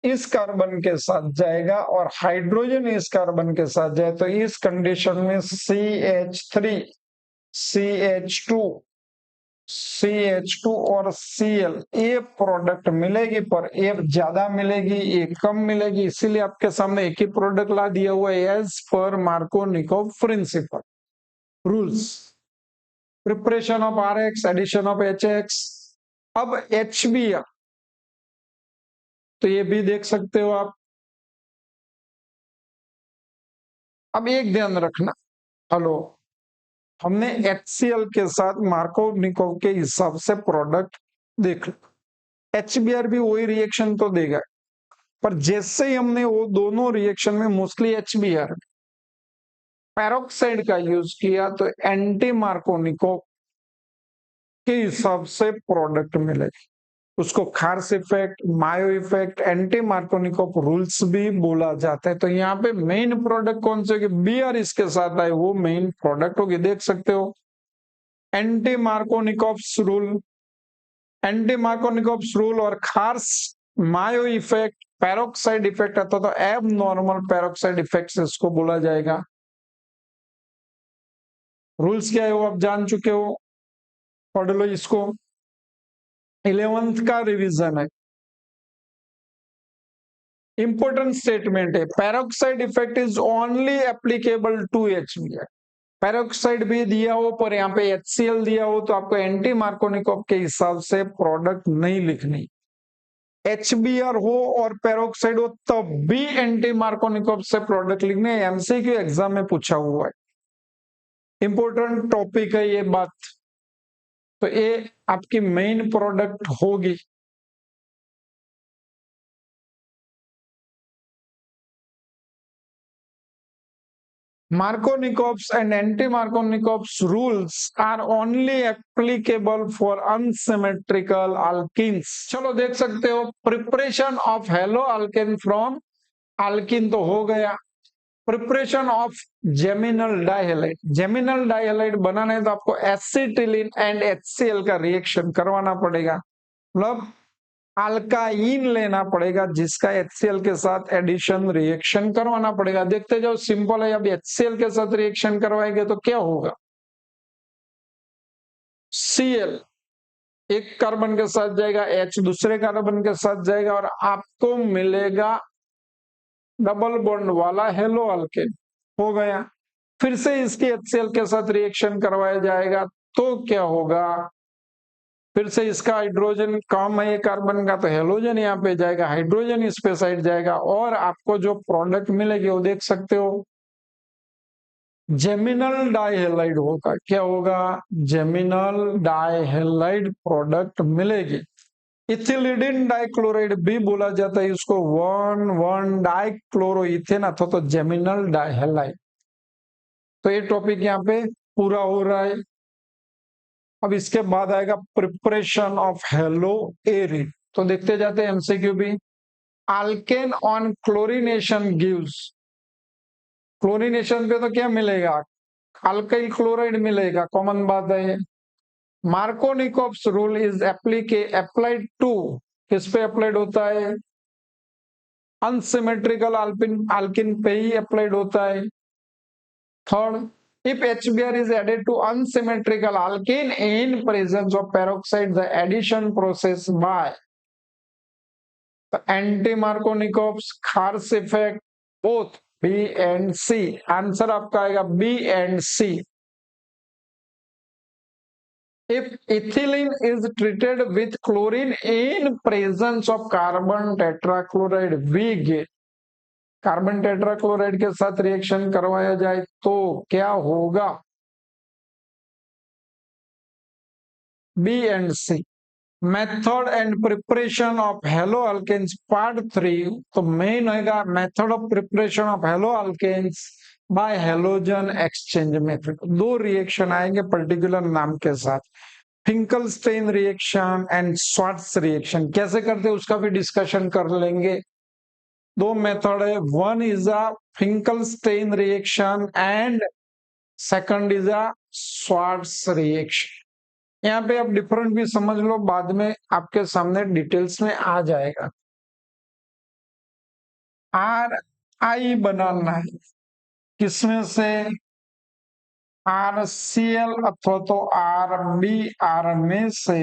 इस कार्बन के साथ जाएगा और हाइड्रोजन इस कार्बन के साथ जाए तो इस कंडीशन में CH3 CH2 CH2 और Cl ये प्रोडक्ट मिलेगी, पर ये ज्यादा मिलेगी ये कम मिलेगी, इसीलिए आपके सामने एक ही प्रोडक्ट ला दिया हुआ है as per Markovnikov principle rules. Preparation of RX, addition of HX। अब HBr तो ये भी देख सकते हो आप, अब एक ध्यान रखना, हेलो, हमने HCl के साथ मार्कोनिकोव के हिसाब से प्रोडक्ट देख लो, HBr भी वही रिएक्शन तो देगा, पर जैसे ही हमने वो दोनों रिएक्शन में मोस्टली HBr पेरोक्साइड का यूज किया तो एंटी मार्कोनिकोव के हिसाब से प्रोडक्ट मिलेगी। उसको खार्स इफेक्ट, मायो इफेक्ट, एंटी मार्कोनिकोव रूल्स भी बोला जाता है। तो यहाँ पे मेन प्रोडक्ट कौन से, बीआर इसके साथ आए वो मेन प्रोडक्ट होगी। देख सकते हो anti Markovnikov rule, anti Markovnikov rule और खार्स मायो इफेक्ट, पेरोक्साइड इफेक्ट अथवा तो एब नॉर्मल पेरोक्साइड इफेक्ट इसको बोला जाएगा। रूल्स क्या है वो आप जान चुके हो, पढ़ लो इसको, 11th का रिवीजन है। इंपॉर्टेंट स्टेटमेंट है, peroxide effect is only applicable to HBr। Peroxide भी दिया हो पर यहाँ पे HCl दिया हो तो आपको एंटी मार्कोनिकोव के हिसाब से प्रोडक्ट नहीं लिखनी। HBr हो और पेरोक्साइड हो तब भी एंटी मार्कोनिकोव से प्रोडक्ट लिखने, MCQ एग्जाम में पूछा हुआ है, इंपॉर्टेंट टॉपिक है ये बात। तो ये आपकी मेन प्रोडक्ट होगी। Markovnikov's and anti-Markovnikov's rules are only applicable for unsymmetrical alkenes। चलो देख सकते हो, preparation of hello alkane from alkyne तो हो गया, preparation of geminal dihalide, geminal dihalide बनाना है तो आपको एसिटिलीन एंड HCl का रिएक्शन करवाना पड़ेगा, मतलब अल्काइन लेना पड़ेगा जिसका HCl के साथ एडिशन रिएक्शन करवाना पड़ेगा। देखते जाओ, सिंपल है। अब HCl के साथ रिएक्शन करवाएंगे तो क्या होगा, Cl एक कार्बन के साथ जाएगा, H दूसरे कार्बन के साथ जाएगा और आपको मिलेगा डबल बॉन्ड वाला हेलो अल्केन, हो गया। फिर से इसकी HCl के साथ रिएक्शन करवाया जाएगा तो क्या होगा, फिर से इसका हाइड्रोजन कम है कार्बन का तो हेलोजन यहाँ पे जाएगा, हाइड्रोजन इस पे साइड जाएगा और आपको जो प्रोडक्ट मिलेगी वो देख सकते हो जेमिनल डाइहेलाइड होगा। क्या होगा, जेमिनल डाइहेलाइड प्रोडक्ट मिलेगी। इथिलीडिन डाइक्लोराइड भी बोला जाता है इसको, 1,1 डाइक्लोरो इथेन अथवा तो जेमिनल डाइहेलाइड। तो ये टॉपिक यहाँ पे पूरा हो रहा है। अब इसके बाद आएगा प्रिपरेशन ऑफ हेलो एरिन। तो देखते जाते हैं MCQ भी। Alkane on chlorination gives, chlorination पे तो क्या मिलेगा, अल्काइल क्लोराइड मिलेगा, कॉमन बात है। Markovnikov's rule is applied to, किस पे अप्लाइड होता है, अनसिमेट्रिकल अल्किन पे ही अप्लाइड होता है। Third, if HBr is added to unsymmetrical alkene in presence of peroxide, the addition process by the anti-Markovnikov's Kars effect, both B and C। Answer आपका आएगा B and C। If ethylene is treated with chlorine in presence of carbon tetrachloride, we get, carbon tetrachloride के साथ reaction करवाया जाए तो क्या होगा, B and C। Method and preparation of hello alkanes part 3, तो मेन होगा method of preparation of hello alkanes by halogen exchange method. दो रिएक्शन आएंगे पर्टिकुलर नाम के साथ, Finkelstein reaction and Swarts reaction. कैसे करते हैं उसका भी डिस्कशन कर लेंगे। दो मेथड है, one is a Finkelstein reaction and second is a Swarts reaction. यहाँ पे आप डिफरेंट भी समझ लो, बाद में आपके सामने डिटेल्स में आ जाएगा। RI बनाना है किसमें से, RCl अथवा तो RBr में से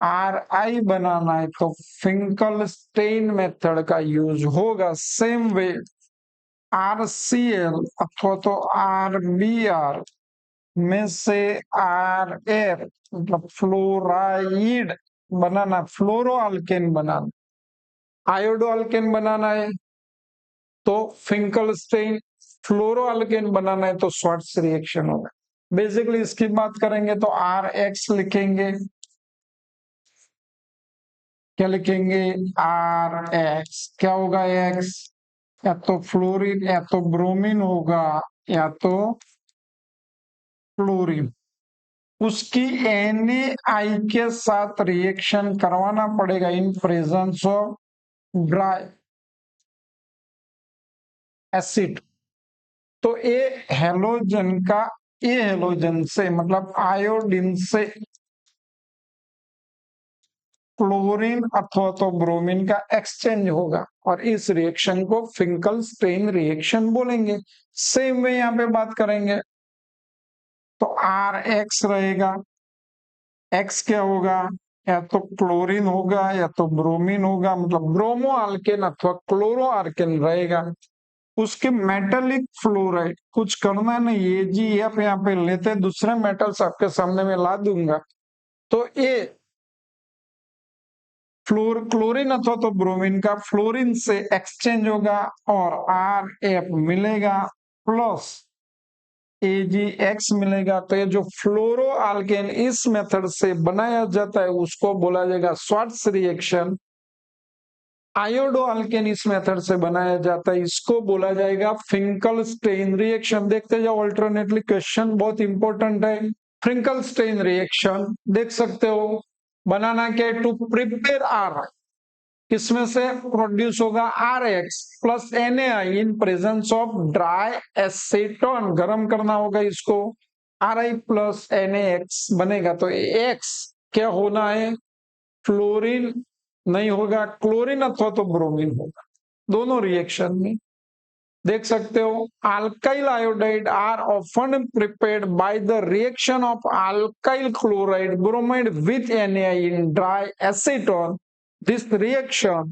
RI बनाना है तो फिंकलस्टेन मेथड का यूज होगा। सेम वे RCl अथवा तो RBr में से RF मतलब फ्लोराइड बनाना, फ्लोरो अल्केन बनाना, आयोडो अल्केन बनाना है तो फिंकलस्टेन फ्लोरो अल्केन बनाना है तो श्वार्ट्ज रिएक्शन होगा। बेसिकली इसकी बात करेंगे तो आर एक्स लिखेंगे, क्या लिखेंगे, आर एक्स, क्या होगा एक्स, या तो फ्लोरीन या तो ब्रोमीन होगा या तो फ्लोरीन। उसकी NaI के साथ रिएक्शन करवाना पड़ेगा in presence of dry acid. तो ये हेलोजन से मतलब आयोडीन से क्लोरीन अथवा तो ब्रोमीन का एक्सचेंज होगा और इस रिएक्शन को फिंकल-स्टेन रिएक्शन बोलेंगे। सेम वे यहाँ पे बात करेंगे तो आर एक्स रहेगा, एक्स क्या होगा, या तो क्लोरीन होगा या तो ब्रोमीन होगा, मतलब ब्रोमो अल्केन अथवा क्लोरो अल्केन रहेगा। उसके मेटेलिक फ्लोराइड, कुछ करना नहीं, ये जी एफ यहाँ पे लेते दूसरे मेटल्स आपके सामने में ला दूंगा। तो ये क्लोरीन अथवा तो ब्रोमीन का फ्लोरीन से एक्सचेंज होगा और आर एफ मिलेगा प्लस AgX मिलेगा। तो ये जो फ्लोरो अल्केन इस मेथड से बनाया जाता है उसको बोला जाएगा श्वार्ट्ज रिएक्शन। आयोडो अल्केन इस मेथड से बनाया जाता है, इसको बोला जाएगा फिंकल-स्टेन रिएक्शन। देखते जाओ अल्टरनेटली, क्वेश्चन बहुत इंपॉर्टेंट है। फिंकल-स्टेन रिएक्शन देख सकते हो, बनाना क्या है, टू प्रिपेयर आर, किसमें से प्रोड्यूस होगा RX plus NaI in presence of dry acetone, गर्म करना होगा इसको, Ri प्लस NaX बनेगा। तो X क्या होना है, फ्लोरीन नहीं होगा, क्लोरीन अथवा तो ब्रोमीन होगा, दोनों रिएक्शन में देख सकते हो। Alkyl iodide are often prepared by the reaction of alkyl chloride bromide with NaI in dry acetone. This reaction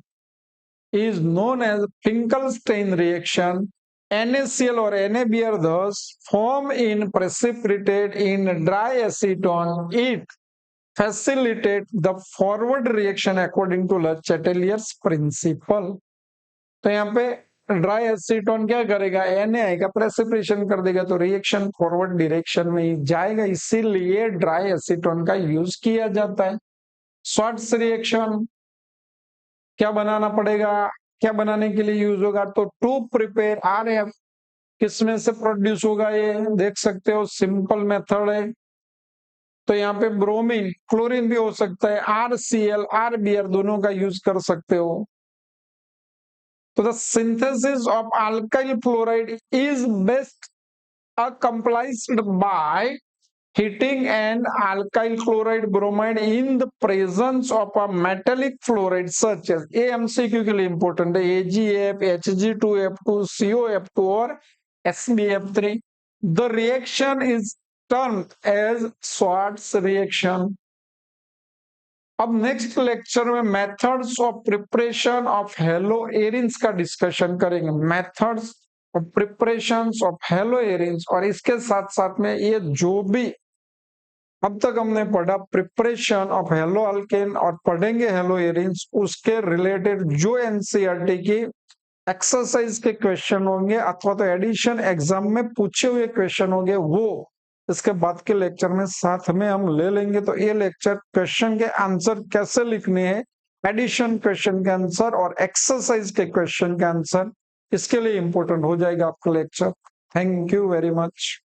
is known as Finkelstein reaction. NaCl or NaBr thus form in precipitate in dry acetone. It facilitates the forward reaction according to Le Chatelier's principle. तो यहाँ पे dry acetone क्या करेगा, NaI का precipitation कर देगा तो reaction forward direction में ही जाएगा, इसीलिए ड्राई एसीटोन का यूज किया जाता है। श्वार्ट्ज रिएक्शन क्या बनाना पड़ेगा, क्या बनाने के लिए यूज होगा, तो टू प्रिपेयर RF, किसमें से प्रोड्यूस होगा, ये देख सकते हो सिंपल मेथड है। तो यहाँ पे ब्रोमीन, क्लोरीन भी हो सकता है, RCl RBr दोनों का यूज कर सकते हो। तो the synthesis of alkyl fluoride is best accomplished by heating an alkyl chloride bromide in the presence of a metallic fluoride such as AMCQ के लिए important है, AgF, Hg2F2, COF2 और SbF3। The reaction is termed as Schwartz reaction। अब next lecture में methods of preparation of हेलोएरिन्स का discussion करेंगे, methods of preparations of हेलोएरिन्स, और इसके साथ साथ में ये जो भी अब तक हमने पढ़ा प्रिपरेशन ऑफ हेलो अल्केन और पढ़ेंगे हेलोएरिन्स, उसके रिलेटेड जो एनसीईआरटी की एक्सरसाइज के क्वेश्चन होंगे अथवा तो एडिशन एग्जाम में पूछे हुए क्वेश्चन होंगे, वो इसके बाद के लेक्चर में साथ में हम ले लेंगे। तो ये लेक्चर क्वेश्चन के आंसर कैसे लिखने हैं, एडिशन क्वेश्चन के आंसर और एक्सरसाइज के क्वेश्चन के आंसर, इसके लिए इंपॉर्टेंट हो जाएगा आपका lecture. Thank you very much.